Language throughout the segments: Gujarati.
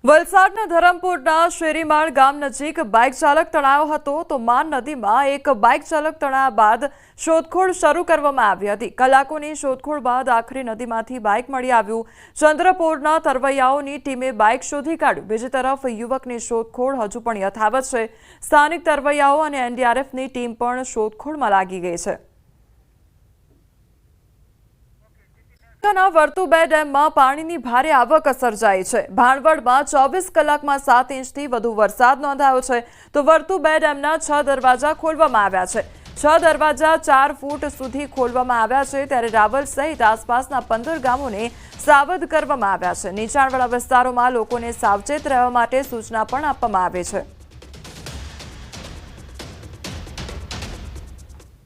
વલસાડના ધરમપુરના શેરીમાળ ગામ નજીક બાઇક ચાલક તણાવ હતો તો માન નદીમાં એક બાઇક ચાલક તણાવ બાદ શોધખોળ શરૂ કરવામાં આવી હતી। કલાકોની શોધખોળ બાદ આખરે નદીમાંથી બાઇક મળી આવ્યું। ચંદ્રપોરના તરવૈયાઓની ટીમે બાઇક શોધી કાઢ્યું। બીજી તરફ યુવકની શોધખોળ હજુ પણ યથાવત છે। સ્થાનિક તરવૈયાઓ અને એનડીઆરએફની ટીમ પણ શોધખોળમાં લાગી ગઈ છે। વર્તુ 2 ડેમમાં પાણીની ભારે આવક સર્જાઈ છે। ભાણવડમાં 24 કલાકમાં 7 ઇંચથી વધુ વરસાદ નોંધાયો છે તો વર્તુ 2 ડેમના 6 દરવાજા ખોલવામાં આવ્યા છે। 6 દરવાજા 4 ફૂટ સુધી ખોલવામાં આવ્યા છે ત્યારે રાવલ સહિત આસપાસના 15 ગામોને સાવધ કરવામાં આવ્યા છે। નીચાણવાળા વિસ્તારોમાં લોકોને સાવચેત રહેવા માટે સૂચના પણ આપવામાં આવી છે।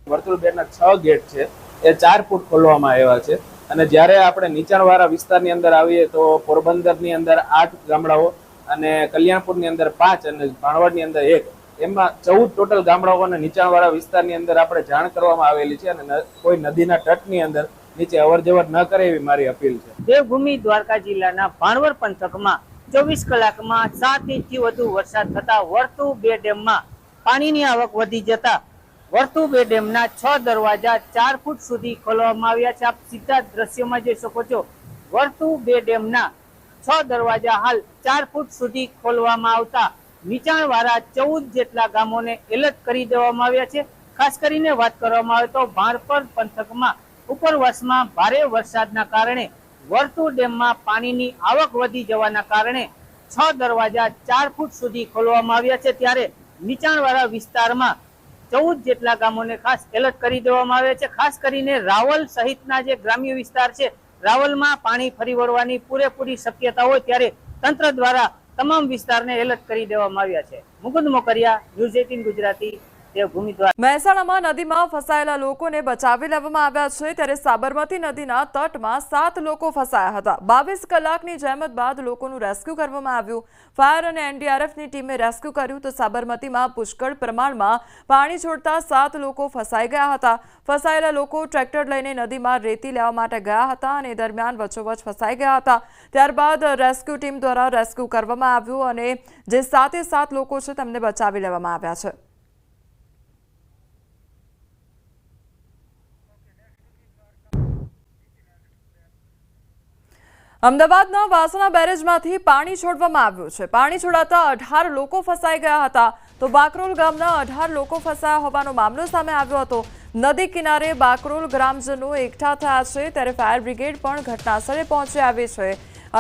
વર્તુળ 2 ના 6 ગેટ છે એ 4 ફૂટ ખોલવામાં આવ્યા છે અને જ્યારે આપણે નીચાણવાળા વિસ્તારની અંદર આવીએ તો પોરબંદરની અંદર 8 ગામડાઓ અને કલ્યાણપુરની અંદર 5 અને ભાણવડની અંદર 1 એમાં 14 ટોટલ ગામડાઓ અને નીચાણવાળા વિસ્તારની અંદર આપણે જાણ કરવામાં આવેલી છે અને કોઈ નદીના તટની અંદર નીચે અવરજવર ન કરે એવી મારી અપીલ છે। દેવભૂમિ દ્વારકા જિલ્લાના ભાણવડ પંથકમાં 24 કલાકમાં 7 ઇંચથી વધુ વરસાદ થતા વર્તુ 2 ડેમમાં પાણીની આવક વધી જતા વર્તુ 2 ડેમના 6 દરવાજા 4 ફૂટ સુધી ખોલવામાં આવ્યા છે। આપ સીધા દ્રશ્યમાં જોઈ શકો છો। વર્તુ 2 ડેમના 6 દરવાજા હાલ 4 ફૂટ સુધી ખોલવામાં આવતા નીચાણવાળા 14 જેટલા ગામોને એલર્ટ કરી દેવામાં આવ્યા છે। ખાસ કરીને વાત કરવામાં આવે તો ભાણવડ પંથકમાં ઉપરવાસમાં ભારે વરસાદના કારણે વર્તુ ડેમમાં પાણીની આવક વધી જવાના કારણે 6 દરવાજા 4 ફૂટ સુધી ખોલવામાં આવ્યા છે ત્યારે નીચાણવાળા વિસ્તારમાં 14 જેટલા ગામોને ખાસ એલર્ટ કરી દેવામાં આવે છે। ખાસ કરીને રાવલ સહિતના જે ગ્રામ્ય વિસ્તાર છે રાવલમાં પાણી ફરી વળવાની પૂરેપૂરી શક્યતા હોય ત્યારે તંત્ર દ્વારા તમામ વિસ્તારને એલર્ટ કરી દેવામાં આવ્યા છે। મુકુંદ મોકરિયા, ન્યૂઝ 18 ગુજરાતી, દેવભૂમિ દ્વારકા। મહેસાણામાં નદીમાં ફસાયેલા લોકોને બચાવી લેવામાં આવ્યા છે ત્યારે સાબરમતી નદીના તટમાં 7 લોકો ફસાયા હતા। 22 કલાકની જહેમત બાદ લોકોનું રેસ્ક્યુ કરવામાં આવ્યું। ફાયર અને એનડીઆરએફની ટીમે રેસ્ક્યુ કર્યું તો સાબરમતીમાં પુષ્કળ પ્રમાણમાં પાણી છોડતા 7 લોકો ફસાઈ ગયા હતા। ફસાયેલા લોકો ટ્રેક્ટર લઈને નદીમાં રેતી લેવા માટે ગયા હતા અને દરમિયાન વચ્ચોવચ્ચ ફસાઈ ગયા હતા। ત્યારબાદ રેસ્ક્યુ ટીમ દ્વારા રેસ્ક્યુ કરવામાં આવ્યું અને જે 7 લોકો છે તેમને બચાવી લેવામાં આવ્યા છે। અમદાવાદના વાસણા બેરેજમાંથી પાણી છોડવામાં આવ્યું છે। પાણી છોડાતા 18 લોકો ફસાઈ ગયા હતા તો બાકરોલ ગામના 18 લોકો ફસાયા હોવાનો મામલો સામે આવ્યો હતો। નદી કિનારે બાકરોલ ગ્રામજનો એકઠા થયા છે ત્યારે ફાયર બ્રિગેડ પણ ઘટનાસ્થળે પહોંચી આવી છે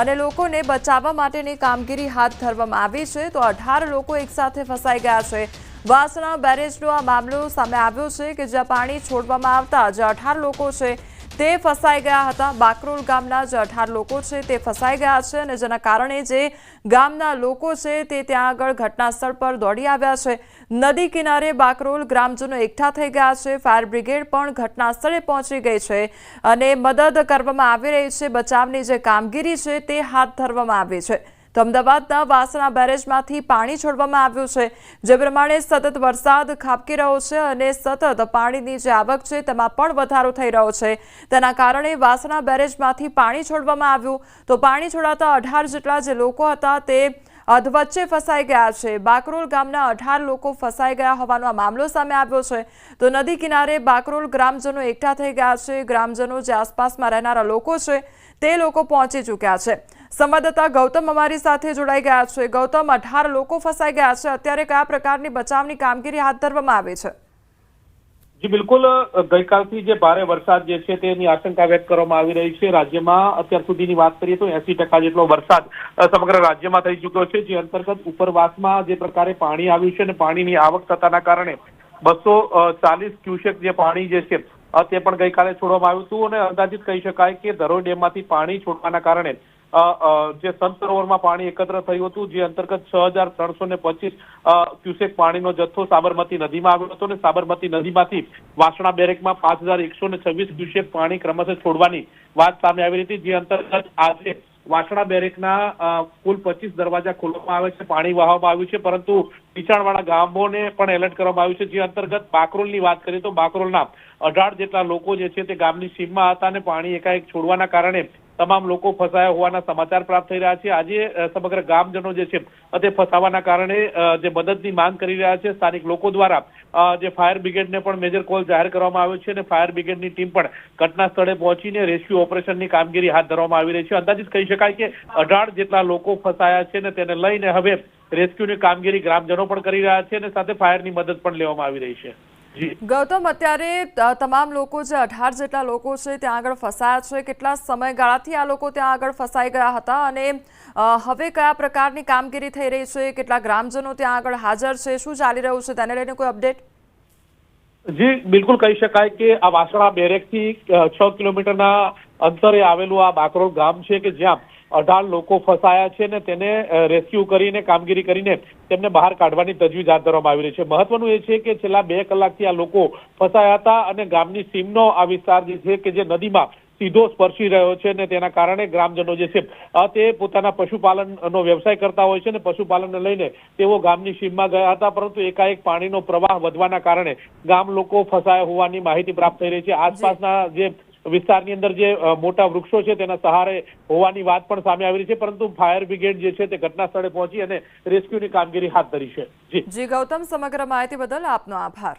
અને લોકોને બચાવવા માટેની કામગીરી હાથ ધરવામાં આવી છે તો 18 લોકો એકસાથે ફસાઈ ગયા છે। વાસણા બેરેજનો આ મામલો સામે આવ્યો છે કે જ્યાં પાણી છોડવામાં આવતા જે 18 લોકો છે તે ફસાઈ ગયા હતા। બાકરોલ ગામના જે 18 લોકો છે તે ફસાઈ ગયા છે અને જેના કારણે જે ગામના લોકો છે તે ત્યાં આગળ ઘટનાસ્થળ પર દોડી આવ્યા છે। નદી કિનારે બાકરોલ ગ્રામજનો એકઠા થઈ ગયા છે। ફાયર બ્રિગેડ પણ ઘટનાસ્થળે પહોંચી ગઈ છે અને મદદ કરવામાં આવી રહી છે। બચાવની જે કામગીરી છે તે હાથ ધરવામાં આવી છે। તો અમદાવાદના વાસણા બેરેજમાંથી પાણી છોડવામાં આવ્યું છે જે પ્રમાણે સતત વરસાદ ખાબકી રહ્યો છે અને સતત પાણીની જે આવક છે તેમાં પણ વધારો થઈ રહ્યો છે તેના કારણે વાસણા બેરેજમાંથી પાણી છોડવામાં આવ્યું તો પાણી છોડાતા 18 જેટલા જે લોકો હતા તે અધવચ્ચે ફસાઈ ગયા છે। બાકરોલ ગામના 18 લોકો ફસાઈ ગયા હોવાનો આ મામલો સામે આવ્યો છે તો નદી કિનારે બાકરોલ ગ્રામજનો એકઠા થઈ ગયા છે। ગ્રામજનો જે આસપાસમાં રહેનારા લોકો છે તે લોકો પહોંચી ચૂક્યા છે। સંવાદદાતા ગૌતમ અમારી સાથે જોડાઈ ગયા છે। ગૌતમ, 18 લોકો ફસાઈ ગયા છે, અત્યારે કયા પ્રકારની બચાવની કામગીરી હાથ ધરવામાં આવી છે? જી બિલકુલ, ગઈકાલથી જે ભારે વરસાદ જે છે તેની આશંકા વ્યક્ત કરવામાં આવી રહી છે। રાજ્યમાં અત્યાર સુધીની વાત કરીએ તો 80% જેટલો વરસાદ સમગ્ર રાજ્યમાં થઈ ચૂક્યો છે જે અંતર્ગત ઉપરવાસમાં જે પ્રકારે પાણી આવ્યું છે અને પાણીની આવક થતાના કારણે 240 ક્યુસેક જે પાણી જે છે તે પણ ગઈકાલે છોડવામાં આવ્યું હતું અને અંદાજિત કહી શકાય કે ધરોઈ ડેમમાંથી પાણી છોડવાના કારણે જે સંત સરોવરમાં પાણી એકત્ર થયું હતું જે અંતર્ગત 6325 ક્યુસેક પાણીનો જથ્થો સાબરમતી નદીમાં આવ્યો હતો અને સાબરમતી નદીમાંથી વાસણા બેરેકમાં 5126 ક્યુસેક પાણી ક્રમશઃ છોડવાની વાત સામે આવી હતી જે અંતર્ગત આજે વાસણા બેરેકના કુલ 25 દરવાજા ખોલવામાં આવે છે, પાણી વહાવવામાં આવ્યું છે પરંતુ નીચાણવાળા ગામોને પણ એલર્ટ કરવામાં આવ્યું છે જે અંતર્ગત બાકરોલની વાત કરીએ તો બાકરોલના 18 જેટલા લોકો જે છે તે ગામની સીમમાં હતા અને પાણી એકાએક છોડવાના કારણે તમામ લોકો ફસાયા હોવાના સમાચાર પ્રાપ્ત થઈ રહ્યા છે. આજે સમગ્ર ગામજનો જે છે તે ફસાવાના કારણે જે મદદની માંગ કરી રહ્યા છે. સ્થાનિક લોકો દ્વારા જે ફાયર બ્રિગેડને પણ મેજર કોલ જાહેર કરવામાં આવ્યો છે અને ફાયર બ્રિગેડની ટીમ પણ ઘટના સ્થળે પહોંચીને રેસ્ક્યુ ઓપરેશનની કામગીરી હાથ ધરવામાં આવી રહી છે. અંદાજિત કહી શકાય કે 18 જેટલા લોકો ફસાયા છે અને તેને લઈને હવે રેસ્ક્યુની કામગીરી ગ્રામજનો પણ કરી રહ્યા છે અને સાથે ફાયરની મદદ પણ લેવામાં આવી રહી છે. ગૌતમ, અત્યારે તમામ લોકો જે 18 જેટલા લોકો છે ત્યાં આગળ ફસાયા છે, કેટલા સમયગાળાથી આ લોકો ત્યાં આગળ ફસાઈ ગયા હતા અને હવે કયા પ્રકારની કામગીરી થઈ રહી છે, કેટલા ગ્રામજનો ત્યાં આગળ હાજર છે, શું ચાલી રહ્યું છે તેને લઈને કોઈ અપડેટ? જી બિલકુલ કહી શકાય કે આ વાસણા બેરેકથી 6 કિલોમીટરના અંતરે આવેલું આ બાકરોલ ગામ છે કે જ્યાં 18 લોકો ફસાયા છે ને તેને રેસ્ક્યુ કરીને કામગીરી કરીને તેમને બહાર કાઢવાની તજવીજ હાથ ધરવામાં આવી રહી છે. મહત્વનું એ છે કે છેલ્લા 2 કલાકથી આ લોકો ફસાયા હતા અને ગામની સીમનો આ વિસ્તાર જે છે કે જે નદીમાં સીધો સ્પર્શી રહ્યો છે અને તેના કારણે ગ્રામજનો જે છે તે પોતાના પશુપાલનનો વ્યવસાય કરતા હોય છે અને પશુપાલનને લઈને તેઓ ગામની સીમમાં ગયા હતા, પરંતુ એકાએક પાણીનો પ્રવાહ વધવાના કારણે ગામ લોકો ફસાયા હોવાની માહિતી પ્રાપ્ત થઈ રહી છે. આસપાસના જે વિસ્તારની અંદર જે મોટા વૃક્ષો છે તેના સહારે હોવાની વાત પણ સામે આવી રહી છે, પરંતુ ફાયર બ્રિગેડ જે છે તે ઘટના સ્થળે પહોંચી અને રેસ્ક્યુની કામગીરી હાથ ધરી છે. જી ગૌતમ, સમગ્ર માહિતી બદલ આપનો આભાર.